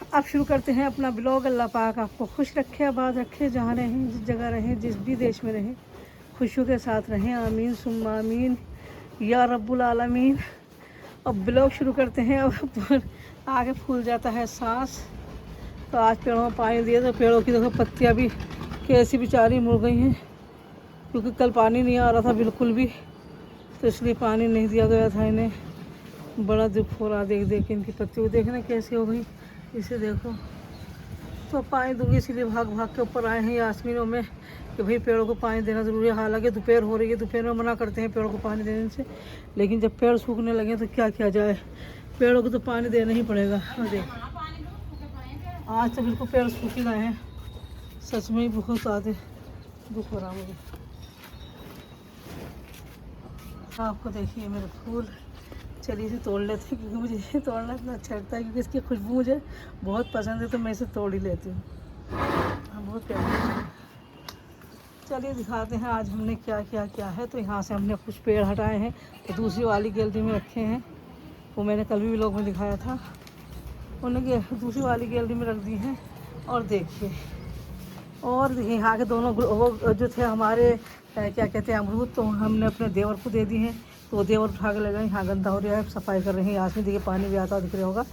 अब शुरू करते हैं अपना ब्लॉग। अल्लाह पाक आपको खुश रखे, आबाद रखे, जहाँ रहें, जिस जगह रहें, जिस भी देश में रहें, खुशियों के साथ रहें। आमीन सुम्मा आमीन या रब्बुल आलमीन। अब ब्लॉग शुरू करते हैं। अब आगे फूल जाता है सांस। तो आज पेड़ों में पानी दिया तो पेड़ों की देखो पत्तियाँ भी कैसी बेचारी मुड़ गई हैं, क्योंकि कल पानी नहीं आ रहा था बिल्कुल भी, तो इसलिए पानी नहीं दिया गया था इन्हें। बड़ा दुख हो रहा देख देख के इनकी पत्तियों को, देखना कैसी हो गई, इसे देखो। तो पानी दूंगी, इसीलिए भाग भाग के ऊपर आए हैं यास्मीनों में कि भाई पेड़ों को पानी देना ज़रूरी है। हालांकि दोपहर हो रही है, दोपहर में मना करते हैं पेड़ों को पानी देने से, लेकिन जब पेड़ सूखने लगे तो क्या किया जाए, पेड़ों को तो पानी देना ही पड़ेगा। देख आज तो बिल्कुल पेड़ सूख ही गए हैं, सच में ही बहुत ज़्यादा दुख हो रहा मुझे। आपको देखिए मेरे फूल, चलिए इसे तोड़ लेते हैं, क्योंकि मुझे ये तोड़ना इतना अच्छा लगता है, क्योंकि इसकी खुशबू मुझे बहुत पसंद है, तो मैं इसे तोड़ ही लेती हूँ। बहुत प्यारी। चलिए दिखाते हैं आज हमने क्या क्या किया है। तो यहाँ से हमने कुछ पेड़ हटाए हैं, तो दूसरी वाली गैलरी में रखे हैं, वो मैंने कल भी व्लॉग में दिखाया था। उन्हें दूसरी वाली गैलरी में रख दी हैं। और देखिए यहाँ के दोनों वो जो थे हमारे क्या कहते हैं अमरूद, तो हमने अपने देवर को दे दिए हैं। तो देवर उठा के लगे, यहाँ गंदा हो रहा है, सफाई कर रहे हैं। यास्मीन देखिए पानी भी आता दिख रहा होगा,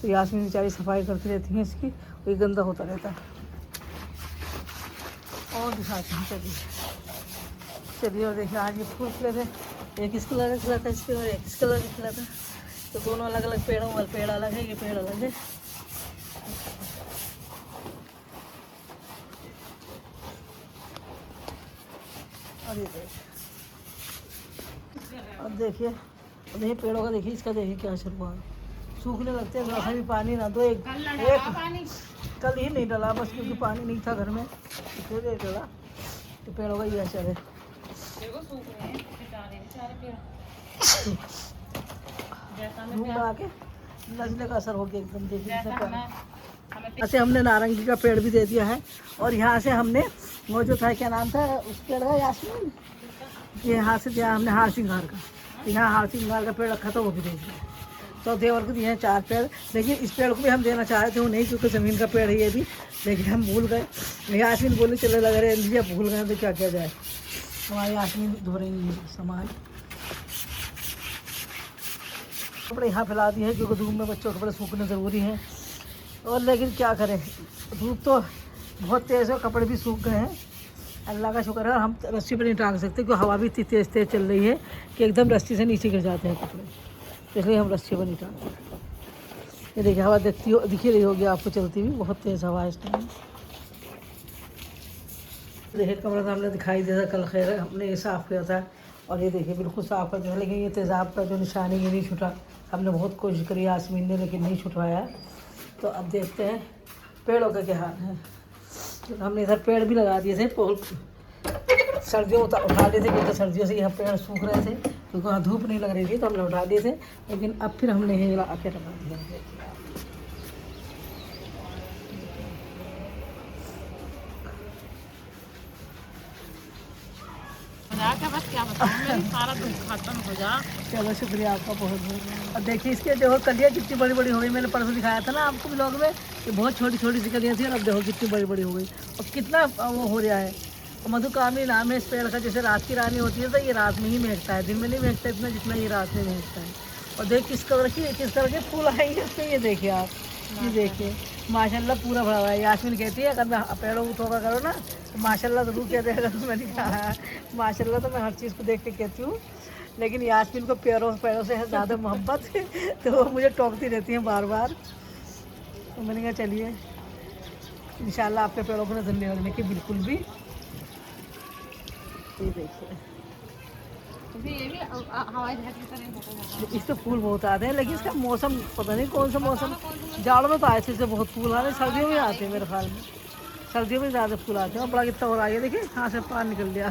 तो यास्मीन बेचारी सफाई करती रहती हैं इसकी, ये गंदा होता रहता है। और दिखाते हैं, चलिए और देखिए आज ये फूल खिले थे, एक इस कलर का खिला था, इसके और एक इस कलर का खिला था। तो दोनों अलग अलग पेड़ों वाले, पेड़ अलग है, ये पेड़ अलग है। और देखिए पेड़ों का देखिए, इसका देखिए क्या असर हुआ है, सूखने लगते हैं। वैसा भी पानी ना दो, एक कल ही नहीं डाला बस, क्योंकि पानी नहीं था घर में, इसलिए नहीं डाला। तो पेड़ों का ये असर है। धूप आके नजले का असर हो गया एकदम। देखिए ऐसे हमने नारंगी का पेड़ भी दे दिया है, और यहाँ से हमने वो जो था क्या नाम था उस पेड़ का यास्मीन, ये यहाँ से दिया हमने हार सिंगार का। यहाँ हार सिंगार का पेड़ रखा था, वो भी दे दिया। तो देवर को दिए हैं 4 पेड़, लेकिन इस पेड़ को भी हम देना चाह रहे थे, वो नहीं, क्योंकि ज़मीन का पेड़ है ये भी, लेकिन हम भूल गए। यास्मीन बोले चले लग रहे हैं भूल गए, तो क्या किया जाए। हमारी यास्मीन धो रही है सामान, कपड़े यहाँ फैला दिए हैं, क्योंकि धूप में बच्चों के कपड़े सूखने ज़रूरी हैं। और लेकिन क्या करें, धूप तो बहुत तेज़ है, कपड़े भी सूख गए हैं। अल्लाह का शुक्र है, हम रस्सी पर नहीं टांग सकते, क्योंकि हवा भी इतनी तेज़ तेज़ चल रही है कि एकदम रस्सी से नीचे गिर जाते हैं कपड़े, इसलिए हम रस्सी पर नहीं टांगते। ये देखिए हवा दिख ही रही होगी आपको चलती हुई, बहुत तेज़ हवा है इस टाइम। देखिए कमरा तो हमने दिखाई दिया था कल, खैर हमने ये साफ़ किया था, और ये देखिए बिल्कुल साफ़ कर दिया, लेकिन ये तेज़ाब का जो निशान है ये नहीं छुटा। हमने बहुत कोशिश करी यास्मीन ने, लेकिन नहीं छुटवाया। तो अब देखते हैं पेड़ों का क्या हाल है। तो हमने इधर पेड़ भी लगा दिए थे, सर्दियों उठा लिए थे, क्योंकि सर्दियों से यहाँ पेड़ सूख रहे थे, क्योंकि वहाँ धूप नहीं लग रही थी, तो हमने उठा दिए थे। लेकिन अब फिर हमने ये आके लगा दिया। बस क्या बताऊं, सारा दुख खत्म हो जा। चलो शुक्रिया आपका बहुत बहुत। और देखिए इसके देखो कलियाँ कितनी बड़ी बड़ी हो गई, मैंने परसों दिखाया था ना आपको ब्लॉग में, ये बहुत छोटी छोटी सी कलियाँ थी, और अब देखो कितनी बड़ी बड़ी हो गई, और कितना वो हो रहा है। और मधुकामी नाम है इस पेड़ का, जैसे रात की रानी होती है, तो ये रात में ही महकता है, दिन में नहीं महकता इतना जितना ये रात में महकता है। और देख किस तरह के फूल आएंगे उसके, ये देखिए आप, ये देखिए माशाल्लाह पूरा भरा हुआ है। यास्मीन कहती है अगर पेड़ों को ठोका करो ना तो माशाल्लाह ज़रूर कहते हैं। तो मैंने कहा माशाल्लाह तो मैं हर चीज़ को देख के कहती हूँ, लेकिन यास्मीन को पेड़ों से है ज़्यादा मोहब्बत है, तो वो मुझे टोकती रहती हैं बार बार। तो मैंने कहा चलिए इंशाल्लाह आपके पेड़ों को नजर नहीं लगने की बिल्कुल भी। ये देखिए इस पर फूल बहुत आते हैं, लेकिन इसका मौसम पता नहीं कौन सा मौसम। जाड़ों में तो आए थे इससे बहुत फूल आ रहे, सर्दियों में आते हैं मेरे ख्याल में, सर्दियों में ज़्यादा फूल आते हैं। और बड़ा कितना हो रहा है, देखिए यहाँ से पार निकल गया।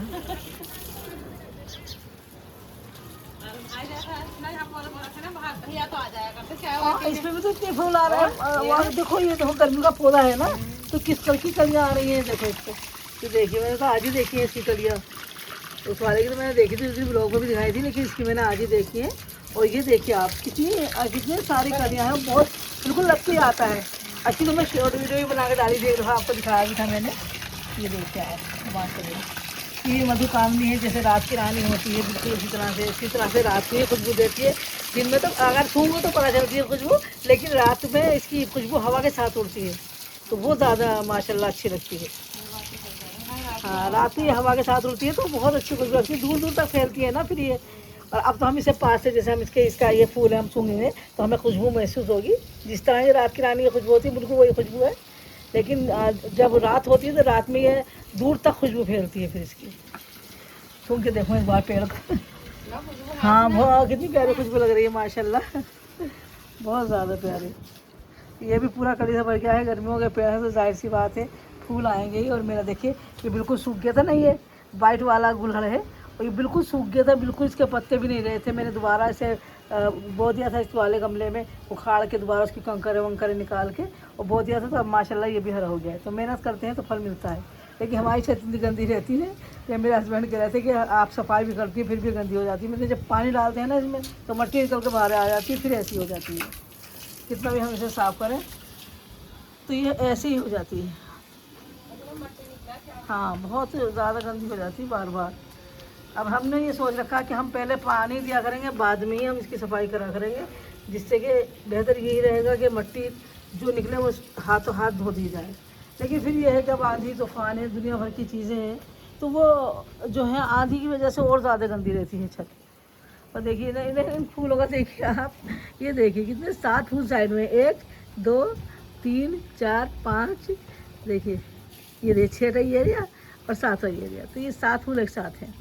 इसमें भी तो इतने फूल आ रहे हैं। देखो ये देखो गर्मी का पौधा है ना, तो किस कल की कलियाँ आ रही हैं, देखो इसको। तो देखिए मैंने तो आज ही देखी है इसकी कलियाँ, उस वाले की तो मैंने देखी थी, उस दिन ब्लॉग में भी दिखाई थी, लेकिन इसकी मैंने आज ही देखी है। और ये देखिए आप कितनी सारी कलियाँ हैं, बहुत बिल्कुल लग के आता है। अच्छी तो मैं शॉर्ट वीडियो भी बना के डाली थी, आपको दिखाया भी था मैंने। ये देखिए आप, माशाल्लाह ये मधुकामनी है, जैसे रात की रानी होती है बिल्कुल इसी तरह से रात को ये खुशबू देती है। दिन में तो अगर सूंघो तो पता चलती है खुशबू, लेकिन रात में इसकी खुशबू हवा के साथ उड़ती है तो वो ज़्यादा माशाल्लाह अच्छी लगती है। हाँ, रात में हवा के साथ उड़ती है तो बहुत अच्छी खुशबू लगती है, दूर दूर तक फैलती है ना फिर ये। और अब तो हम इसे पास से, जैसे हम इसका ये फूल है, हम सूंघेंगे तो हमें खुशबू महसूस होगी। जिस तरह ये रात की रानी की खुशबू होती है बिल्कुल वही खुशबू है, लेकिन जब रात होती है तो रात में ये दूर तक खुशबू फैलती है। फिर इसकी सूंघ के देखो एक बार पेड़ को। हाँ, बहुत कितनी प्यारी खुशबू लग रही है माशाल्लाह, बहुत ज़्यादा प्यारी। ये भी पूरा कली से भर गया है, गर्मियों के पेड़ है तो जाहिर सी बात है फूल आएंगे ही। और मेरा देखिए ये बिल्कुल सूख गया था ना, ये वाइट वाला गुलहड़ है और ये बिल्कुल सूख गया था, बिल्कुल इसके पत्ते भी नहीं रहे थे। मैंने दोबारा इसे बो दिया था इस वाले गमले में, उखाड़ के दोबारा उसकी कंकरे वंकरे निकाल के और बो दिया था, तो अब माशाल्लाह ये भी हरा हो गया है। तो मेहनत करते हैं तो फल मिलता है, लेकिन हमारी छत इतनी गंदी रहती है। या मेरे हस्बैंड कह रहे थे कि आप सफाई भी करती है फिर भी गंदी हो जाती है। मतलब जब पानी डालते हैं ना इसमें तो मट्टी निकल के बाहर आ जाती है, फिर ऐसी हो जाती है। कितना भी हम इसे साफ़ करें तो ये ऐसे ही हो जाती है। हाँ, बहुत ज़्यादा गंदी हो जाती है बार बार। अब हमने ये सोच रखा कि हम पहले पानी दिया करेंगे, बाद में ही हम इसकी सफाई करा करेंगे, जिससे कि बेहतर यही रहेगा कि मट्टी जो निकले वो हाथों हाथ धो दी जाए। लेकिन फिर यह है जब आंधी तूफान है, दुनिया भर की चीज़ें हैं, तो वो जो है आंधी की वजह से और ज़्यादा गंदी रहती है छत। और देखिए ना इन फूलों का देखिए आप, ये देखिए कितने 7 फूल साइड में, 1 2 3 4 5, देखिए ये देखिए 6 ये एरिया और 7वां एरिया, तो ये 7 फूल एक साथ हैं।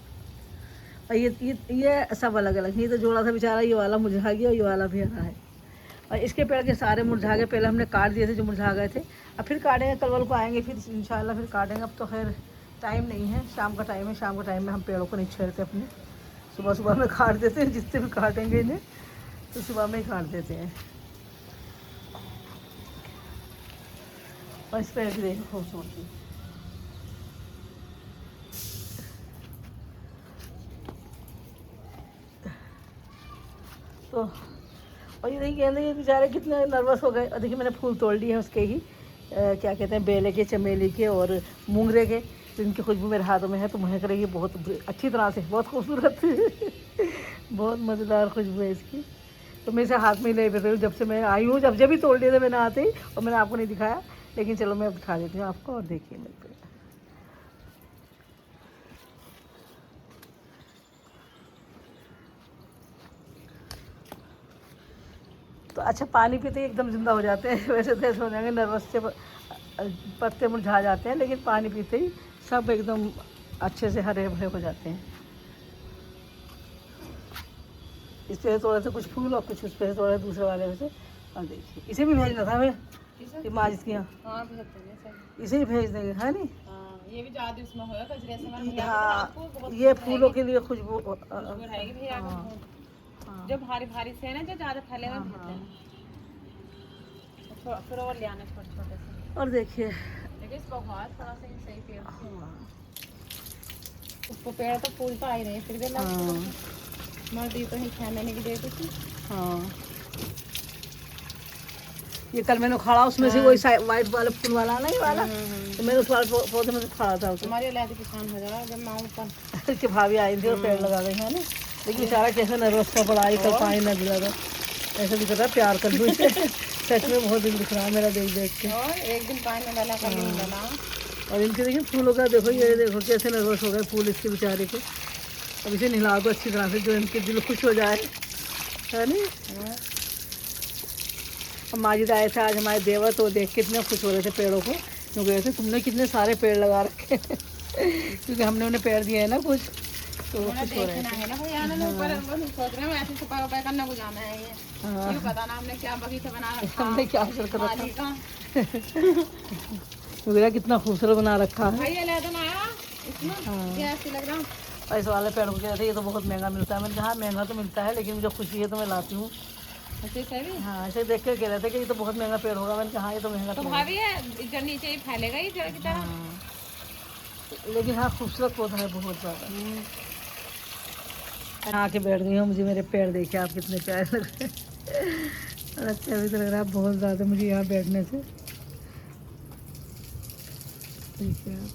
और ये सब अलग अलग, ये तो जोड़ा था बेचारा, ये वाला मुरझा गया, ये वाला भी हरा है। और इसके पेड़ के सारे मुरझा गए, पहले हमने काट दिए थे जो मुरझा गए थे, अब फिर काटेंगे, कल वाल को आएंगे फिर इंशाल्लाह फिर काटेंगे। अब तो खैर टाइम नहीं है, शाम का टाइम है, शाम के टाइम में हम पेड़ों को नहीं छेड़ते अपने, सुबह सुबह में काट देते हैं। जितने भी काटेंगे इन्हें तो सुबह में ही काट देते हैं। और इस पेड़ की देखो खूबसूरती, तो और ये देखिए गेंदे, ये बेचारे कितने नर्वस हो गए। और देखिए मैंने फूल तोड़ लिए हैं उसके ही, क्या कहते हैं, बेले के, चमेली के और मूंगरे के, तो इनकी खुशबू मेरे हाथों में है तो महक रही है बहुत अच्छी तरह से, बहुत खूबसूरत बहुत मज़ेदार खुशबू है इसकी। तो मैं इसे हाथ में ही ले रही हूँ जब से मैं आई हूँ, जब भी तोड़ लिए थे मैंने आते ही, और मैंने आपको नहीं दिखाया, लेकिन चलो मैं दिखा देती हूँ आपको। और देखिए मेरे पे तो अच्छा, पानी पीते ही एकदम ज़िंदा हो जाते हैं। वैसे तो ऐसे हो जाएंगे नर्वस से, पत्ते मुरझा जाते हैं, लेकिन पानी पीते ही सब एकदम अच्छे से हरे भरे हो जाते हैं। इस पे थोड़ा सा कुछ फूल और कुछ उस पे थोड़ा दूसरे वाले में से। और देखिए इसे भी भेजना था मैं माजिद के यहाँ, इसे ही भेज देंगे, है नहीं? ये भी ज़्यादा उसमें होगा कचरे से। हाँ, ये फूलों के लिए खुशबू जो भारी भारी से है ना, जो ज़्यादा फैले हुए फिर और ले आना छोटे छोटे से। और देखिए इसको थोड़ा सा सही पेड़, उसको पेड़ तो फूल तो आ ही रहे फिर भी मर्दी तो ही 6 महीने की डेट थी। हाँ, ये कल मैंने उखाड़ा, उसमें से वही वाइट वाला फूल वाला ना, ये वाला, तो मैंने उस वाले पौधे में से उखाड़ा था। हमारे इलाके किसान हो जाएगा जब माँ ऊपर कि भाभी आई थी और पेड़ लगा गई है ना। लेकिन बेचारा कैसे नर्वस था, पढ़ाई कल पानी न गिरा था, ऐसा दिख रहा प्यार कर लूँ इसे। सच में बहुत दिल दिख रहा है मेरा देख देख के। और एक दिन पानी में डाला, कभी नहीं डाला। और इनके देखिए फूलों का देखो, ये देखो कैसे नर्वस हो गए फूल इसके बेचारे के। अब इसे नहला दो अच्छी तरह से, जो इनके दिल खुश हो जाए, है नहीं? और माजिद आए थे आज हमारे देवर, तो देख के इतने खुश हो रहे थे पेड़ों को, क्योंकि ऐसे तुमने कितने सारे पेड़ लगा रखे क्योंकि हमने उन्हें पेड़ दिए है ना कुछ, तो वो खुश हो रहे थे। हमने क्या असर कर रखा कितना खूबसूरत बना रखा है। और इस वाले पेड़ को कह रहे थे ये तो बहुत महंगा मिलता है। मैंने कहा महंगा तो मिलता है, लेकिन मुझे खुशी है तो मैं लाती हूँ। हाँ, ऐसे देख के कह रहे थे कि ये तो बहुत महंगा पेड़ होगा। मैंने कहा ये तो महंगा तो भाभी है, जड़ नीचे ही फैलेगा ही जड़ की तरह। हाँ, लेकिन हाँ खूबसूरत पौधा है बहुत ज़्यादा। आके बैठ गई हूँ, मुझे मेरे पेड़ देखे आप कितने प्यारे लग रहे हैं और अच्छा भी तो लग रहा है बहुत ज़्यादा मुझे यहाँ बैठने से। देखिए आप।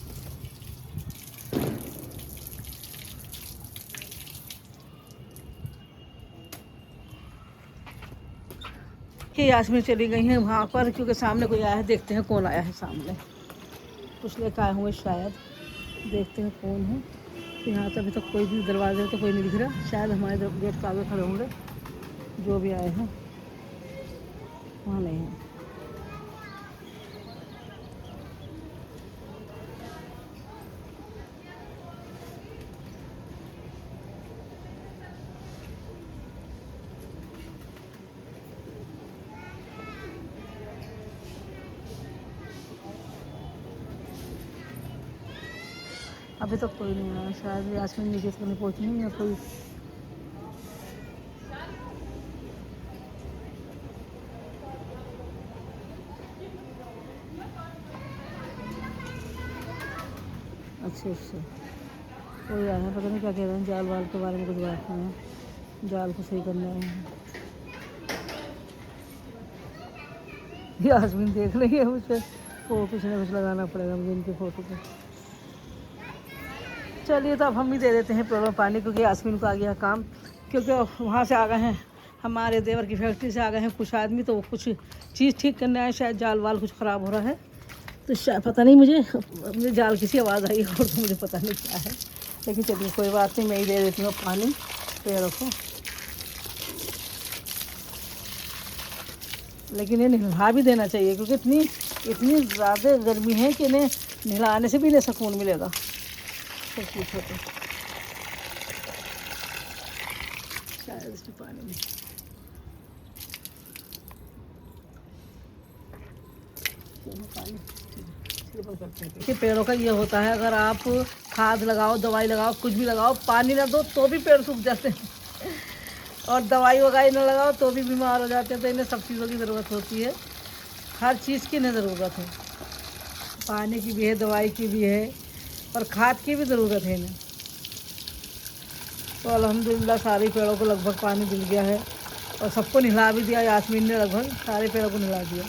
कि यास्मीन चली गई हैं वहाँ पर, क्योंकि सामने कोई आया है, देखते हैं कौन आया है सामने। कुछ लेकर आए हुए शायद, देखते हैं कौन है। यहाँ तो अभी तक कोई भी दरवाजे तो कोई नहीं दिख रहा, शायद हमारे गेट पर आगे खड़े होंगे जो भी आए हैं। वहाँ नहीं है। अभी तक कोई नहीं आया, शायद यास्मीन नीचे तक नहीं पहुँची या कोई। अच्छा अच्छा, कोई आया है, पता नहीं क्या कह रहे हैं, जाल वाल के बारे में कुछ बात नहीं है, जाल को सही करने आए हैं। यास्मीन देख रही है मुझे, वो कुछ ना कुछ लगाना पड़ेगा मुझे इनकी फ़ोटो पे। चलिए तो अब हम ही दे देते हैं पेड़ों में पानी, क्योंकि यास्मीन को आ गया काम, क्योंकि वहाँ से आ गए हैं हमारे देवर की फैक्ट्री से आ गए हैं कुछ आदमी, तो वो कुछ चीज़ ठीक करने आए, शायद जाल वाल कुछ ख़राब हो रहा है, तो शायद पता नहीं मुझे जाल की सी आवाज़ आई और तो मुझे पता नहीं क्या है, लेकिन चलिए कोई बात नहीं, मैं ही दे देती हूँ पानी पेड़ों को। लेकिन ये नहला भी देना चाहिए, क्योंकि इतनी ज़्यादा गर्मी है कि इन्हें नहलाने से भी इन्हें सुकून मिलेगा। तो पूछो तो शायद इसमें पानी में कि पेड़ों का ये होता है, अगर आप खाद लगाओ, दवाई लगाओ, कुछ भी लगाओ, पानी ना दो तो भी पेड़ सूख जाते हैं, और दवाई वगाई ना लगाओ तो भी बीमार हो जाते हैं। तो इन्हें सब चीज़ों की ज़रूरत होती है, हर चीज़ की इन्हें ज़रूरत है, पानी की भी है, दवाई की भी है, और खाद की भी ज़रूरत है इन्हें। तो अल्हम्दुलिल्लाह सारे पेड़ों को लगभग पानी मिल गया है, और सबको नहला भी दिया, यास्मीन ने लगभग सारे पेड़ों को नहला दिया।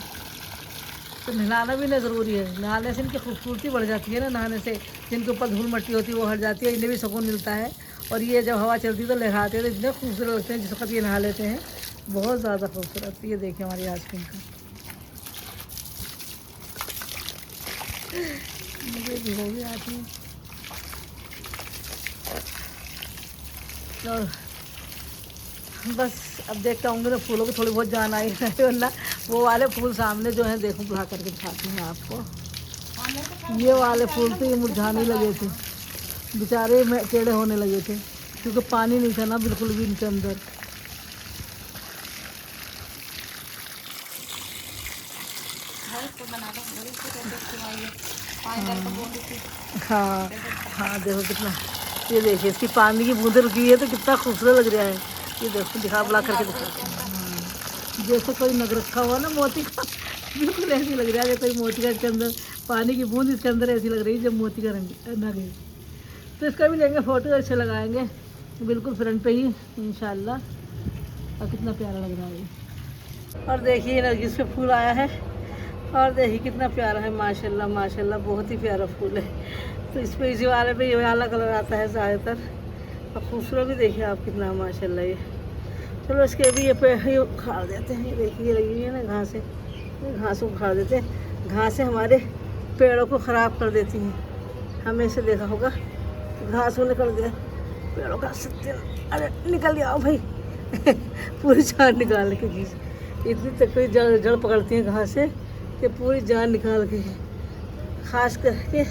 तो नहलाना भी ना ज़रूरी है, नहाने से इनकी खूबसूरती बढ़ जाती है ना, नहाने से जिनके ऊपर धूल मट्टी होती है वो हट जाती है, इन्हें भी सुकून मिलता है, और ये जब हवा चलती है तो लहराते हैं तो इतने खूबसूरत लगते हैं, जिस वक्त ये नहा लेते हैं बहुत ज़्यादा खूबसूरत। ये देखिए हमारी यास्मीन का, मुझे भी हो गई आती है। और बस अब देखता हूँ ना, फूलों को थोड़ी बहुत जान आई है, वरना वो वाले फूल सामने जो हैं, देखो बुला करके दिखाती हूँ आपको। ये वाले फूल तो ये मुरझाने लगे थे बेचारे, में टेढ़े होने लगे थे, क्योंकि पानी नहीं था ना बिल्कुल भी इनके अंदर। हाँ हाँ, देखो कितना, ये देखिए इसकी पानी की बूंदें रुकी है तो कितना खूबसूरत लग रहा है। ये देखो, दिखा बुला करके दिखा, जैसे कोई नग रखा हुआ ना मोती का, बिल्कुल ऐसी लग रहा है, कोई मोती का इसके अंदर पानी की बूंद इसके अंदर ऐसी लग रही है जब मोती का रंग नग है। तो इसका भी लेंगे फ़ोटो, अच्छे लगाएंगे बिल्कुल फ्रंट पे ही इंशाल्लाह। और कितना प्यारा लग रहा है। और देखिए नरगिस पे फूल आया है, और देखिए कितना प्यारा है, माशाल्लाह माशाल्लाह, बहुत ही प्यारा फूल है। तो इस पे इसी वाले पे ये वाला कलर आता है ज़्यादातर, और खूबसूरत भी देखिए आप कितना माशाल्लाह। ये चलो इसके भी ये पे ये उखाड़ देते हैं, ये देखिए ये लगी हुई है ना घासें, घास को उखाड़ देते हैं। घासें हमारे पेड़ों को ख़राब कर देती हैं, हमें से देखा होगा, घास को निकल गया पेड़ों का सत्य, अरे निकल गया भाई पूरी जान निकाल के घीस, इतनी तकलीफ जड़ पकड़ती हैं घास से कि पूरी जान निकाल के, खास करके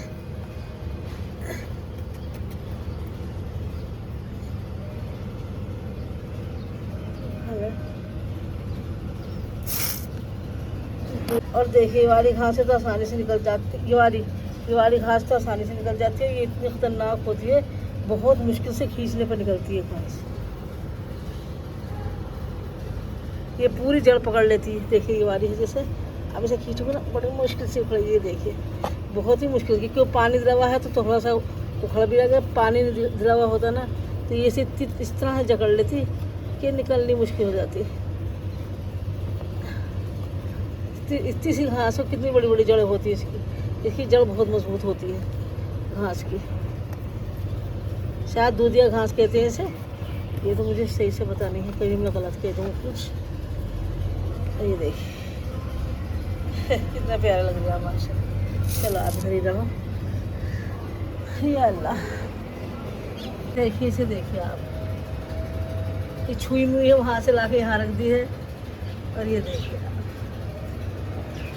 और देखिए ये वाली घासें तो आसानी से निकल जाती, ये वाली घास तो आसानी से निकल जाती है, ये इतनी ख़तरनाक होती है, बहुत मुश्किल से खींचने पर निकलती है घास, ये पूरी जड़ पकड़ लेती है। देखिए ये वाली है, जैसे अब इसे खींचोगे ना बड़ी मुश्किल से उखड़, ये देखिए बहुत ही मुश्किल की, क्यों पानी द्रवा है तो थोड़ा सा उखड़ भी रहेगा, पानी द्रवा होता ना तो ये इस तरह से जकड़ लेती कि निकलनी मुश्किल हो जाती। इतनी सी घास हो, कितनी बड़ी बड़ी जड़ें होती है इसकी, इसकी जड़ बहुत मजबूत होती है घास की, शायद दूधिया घास कहते हैं इसे, ये तो मुझे सही से पता नहीं है, कहीं मैं गलत कह दूँ कुछ। ये देखिए कितना प्यारा लग रहा है माशाल्लाह। चलो आप इधर ही रहो। या अल्लाह, देखिए इसे, देखिए आप, ये छुई मुई है वहाँ से लाके यहाँ रख दी है। और ये देखिए आप,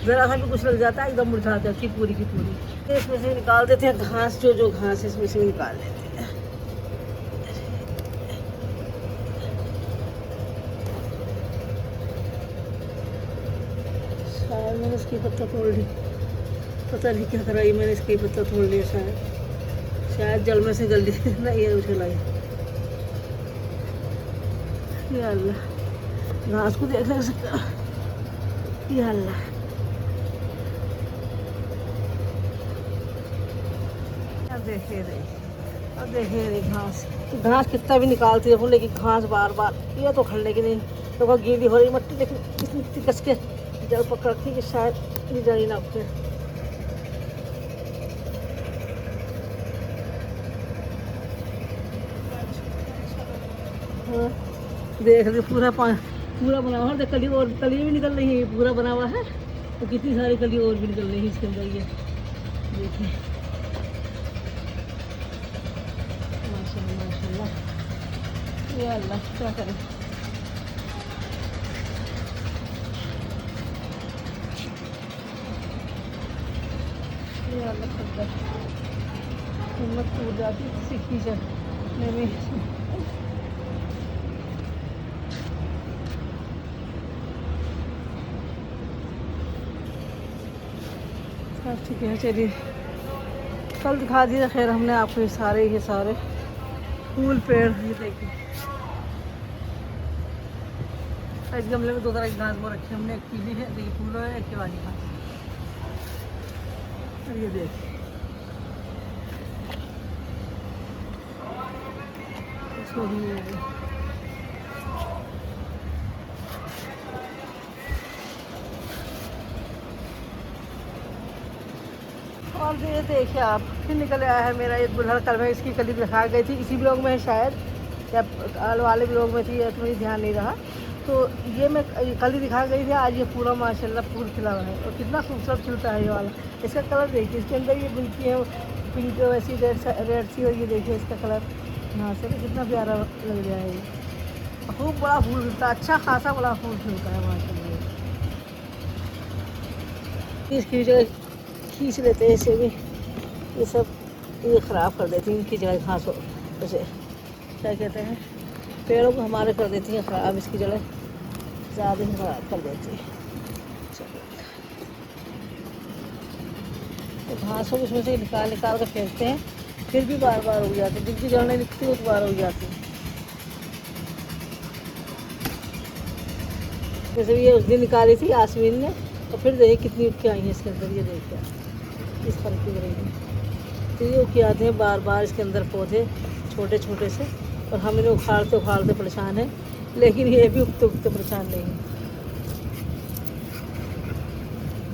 ज़रा सा भी कुछ लग जाता है एकदम मुरझा जाती है पूरी की पूरी। तो इसमें से निकाल देते हैं घास, जो घास इसमें से निकाल लेते हैं। शायद मैंने इसकी पत्ता तोड़ ली, पता नहीं क्या करा, ये मैंने इसकी पत्ता तोड़ लिया शायद जल में से जल्दी ना ये उठे लाई। या अल्लाह, घास को देख सकता। या अल्लाह, अब देखिए अब देखिए घास कितना भी निकालती रहूँ, लेकिन घास बार बार ये तो खड़ने की नहीं, तो गीली हो रही मट्टी, लेकिन इतनी कस के जड़ पकड़ रखी कि शायद ये जड़ी ना उठे। हाँ, देख रहे पूरा बना हुआ है, कली और कली भी निकल रही है, पूरा बना हुआ है तो कितनी सारी कली और भी निकल रही है इसके अंदर। ये देखिए माशाल्लाह माशाल्लाह। ये अल्लाह क्या करें। ये अल्लाह हिम्मत टूट जाती सीखी चढ़ने में। ठीक है, चलिए कल दिखा दिया खैर हमने आपको ये सारे फूल पेड़। ये देखिए इस गमले में 2 तरह की घास वो रखी हमने, एक पीली है, देखिए फूल है, एक वाली घास। और ये देखिए इसको भी और ये देखिए आप, फिर निकल आया है मेरा ये गुलहड़। कल में इसकी कली दिखा गई थी, इसी ब्लॉग में है शायद, या आल वाले ब्लॉग में थी, या तो मुझे ध्यान नहीं रहा। तो ये मैं कली दिखा गई थी, आज ये पूरा माशाल्लाह फूल खिला हुआ है और कितना खूबसूरत खिलता है ये वाला। इसका कलर देखिए, इसके अंदर ये बुनकी है पिंक वैसी रेड सी, और ये देखिए इसका कलर यहाँ से कितना प्यारा लग रहा है। ये खूब बड़ा फूल खिलता है, अच्छा खासा बड़ा फूल खिलता है माशाल्लाह। इसकी जगह खींच लेते हैं इसे भी, ये सब ये ख़राब कर देती हैं इनकी जगह घास, उसे क्या कहते हैं, पेड़ों को हमारे कर देती हैं ख़राब, इसकी जगह ज़्यादा ही ख़राब कर देती है। तो घासों को इसमें से निकाल कर फेंकते हैं, फिर भी बार बार उग जाती है, जिनकी जड़ नहीं दिखती वो दोबारा उग जाती है। जैसे ये उस दिन निकाली थी यास्मीन ने, तो फिर देखिए कितनी उठ के आई है इसके अंदर। ये देखिए इस तरह की रहेगी, तो ये क्या आते हैं बार बार इसके अंदर पौधे छोटे छोटे से, और हम इन्हें उखाड़ते परेशान हैं, लेकिन ये भी उगते परेशान नहीं है।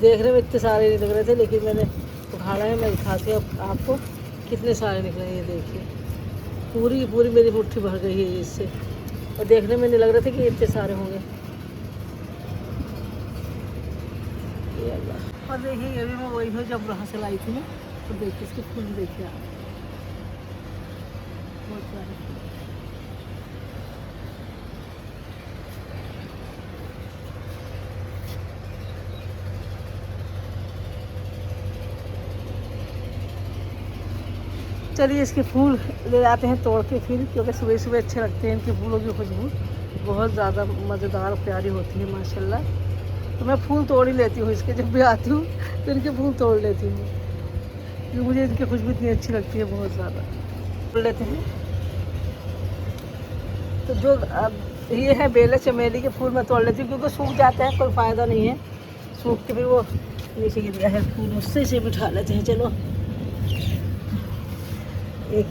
देखने में इतने सारे नहीं लग रहे थे, लेकिन मैंने उखाड़ा है, मैं दिखाती हूँ आपको कितने सारे निकले हैं। ये देखिए पूरी मेरी मुट्ठी भर गई है इससे, और देखने में नहीं लग रहे थे कि इतने सारे होंगे। और देखिए ये भी मैं वही हूँ जब वहाँ से लाई थी मैं, तो देखिए इसके फूल देखिए आप, बहुत सारे फूल। चलिए इसके फूल ले जाते हैं तोड़ के फिर, क्योंकि सुबह सुबह अच्छे लगते हैं, इनके फूलों की खुशबू बहुत ज़्यादा मज़ेदार प्यारी होती है माशाल्लाह। तो मैं फूल तोड़ ही लेती हूँ इसके, जब भी आती हूँ तो इनके फूल तोड़ लेती हूँ, क्योंकि मुझे इनकी खुशबू इतनी अच्छी लगती है, बहुत ज़्यादा तोड़ लेते हैं। तो जो ये है बेले चमेली के फूल मैं तोड़ लेती हूँ, क्योंकि सूख जाता है, कोई फ़ायदा नहीं है, सूख के फिर वो नीचे गिर गया है फूल, उससे इसे बिठा लेते हैं। चलो एक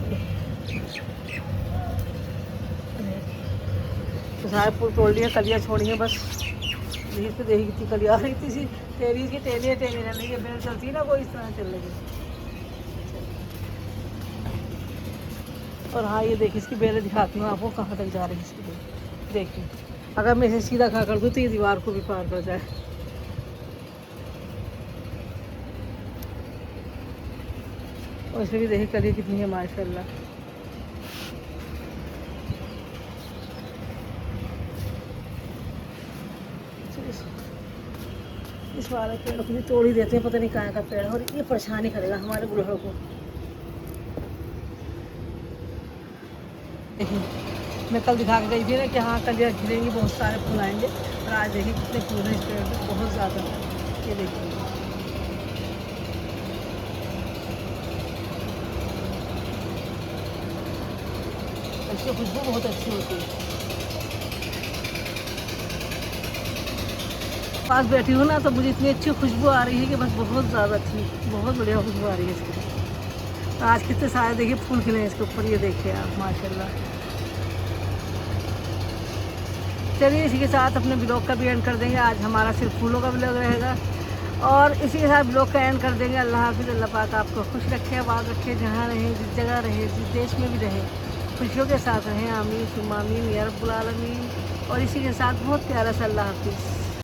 तो सारे फूल तोड़ लिए, कलियाँ छोड़ी हैं बस। देखिए कितनी कलियाँ आ रही थी, तेरी की टेली टेली रहने की बेल चलती है ना, कोई इस तरह चल रही। और हाँ, ये देखिए इसकी बेलें दिखाती हूँ आपको कहाँ तक जा रही है इसकी बेल। देखिए अगर मैं इसे सीधा खा कर दूँ तो ये दीवार को भी पार कर जाए। और इसमें भी देखिए कली कितनी है माशाल्लाह। इस वाले पेड़ को भी तोड़ ही देते हैं, पता नहीं कहाँ का पेड़ है, और ये परेशानी करेगा हमारे बुढ़ों को। देखिए मैं कल दिखा के गई थी ना कि हाँ कल ये खिलेंगे, बहुत सारे फूल आएंगे, और आज देखिए कितने फूल हैं इस पेड़ पे, बहुत ज़्यादा। ये देखिए इसकी खुशबू बहुत अच्छी होती है। पास बैठी हूँ ना तो मुझे इतनी अच्छी खुशबू आ रही है कि बस बहुत ज़्यादा अच्छी, बहुत बढ़िया खुशबू आ रही है इसकी। आज कितने सारे देखिए फूल खिले हैं इसके ऊपर, ये देखिए आप माशाल्लाह। चलिए इसी के साथ अपने ब्लॉग का भी एंड कर देंगे। आज हमारा सिर्फ फूलों का ब्लॉग रहेगा, और इसी के साथ ब्लॉग का एंड कर देंगे। अल्लाह हाफिज़। अल्लाह पाक आपको खुश रखे, आबाद रखे, जहाँ रहें, जिस जगह रहें, जिस देश में भी रहें, खुशियों के साथ रहें। आमीन सुम्मा आमीन या रब्बुल आलमीन। और इसी के साथ बहुत प्यारा सा अल्लाह हाफिज़।